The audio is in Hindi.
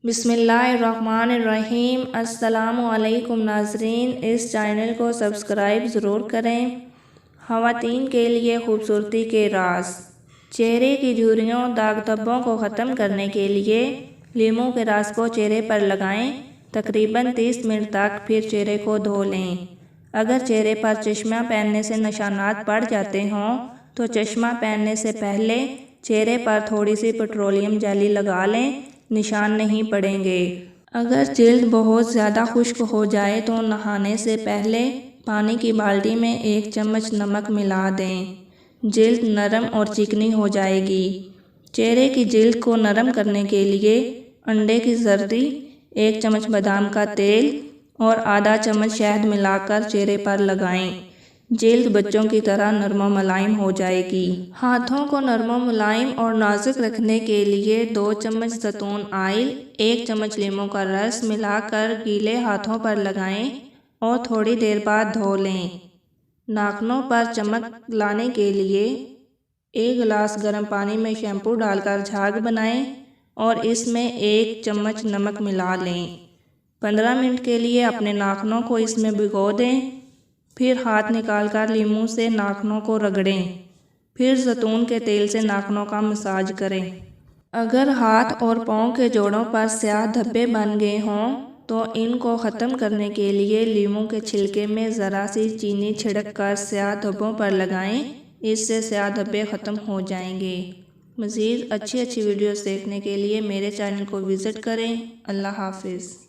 बिस्मिल्लाहिर्रहमानिर्रहीम। अस्सलामु अलैकुम नाज़रीन, इस चैनल को सब्सक्राइब ज़रूर करें। ख़वातीन के लिए खूबसूरती के राज। चेहरे की झुर्रियों दाग धब्बों को ख़त्म करने के लिए लीमू के रस को चेहरे पर लगाएं तकरीबन 30 मिनट तक, फिर चेहरे को धो लें। अगर चेहरे पर चश्मा पहनने से निशानात पड़ जाते हों तो चश्मा पहनने से पहले चेहरे पर थोड़ी सी पेट्रोलियम जेली लगा लें, निशान नहीं पड़ेंगे। अगर जिल्द बहुत ज़्यादा खुश्क हो जाए तो नहाने से पहले पानी की बाल्टी में 1 चम्मच नमक मिला दें, जिल्द नरम और चिकनी हो जाएगी। चेहरे की जिल्द को नरम करने के लिए अंडे की जर्दी, 1 चम्मच बादाम का तेल और आधा चम्मच शहद मिलाकर चेहरे पर लगाएं। जिल्द बच्चों की तरह नरम मुलायम हो जाएगी। हाथों को नरम मुलायम और नाजुक रखने के लिए 2 चम्मच जैतून ऑयल, 1 चम्मच लीमू का रस मिलाकर गीले हाथों पर लगाएं और थोड़ी देर बाद धो लें। नाखूनों पर चमक लाने के लिए 1 गिलास गर्म पानी में शैम्पू डालकर झाग बनाएं और इसमें 1 चम्मच नमक मिला लें। 15 मिनट के लिए अपने नाखूनों को इसमें भिगो दें, फिर हाथ निकालकर लीमू से नाखूनों को रगड़ें, फिर जैतून के तेल से नाखूनों का मसाज करें। अगर हाथ और पाँव के जोड़ों पर स्याह धब्बे बन गए हों तो इनको ख़त्म करने के लिए लीमू के छिलके में ज़रा सी चीनी छिड़क कर स्याह धब्बों पर लगाएं, इससे स्याह धब्बे ख़त्म हो जाएंगे। मज़ीद अच्छी वीडियोस देखने के लिए मेरे चैनल को विज़िट करें। अल्लाह हाफ़िज़।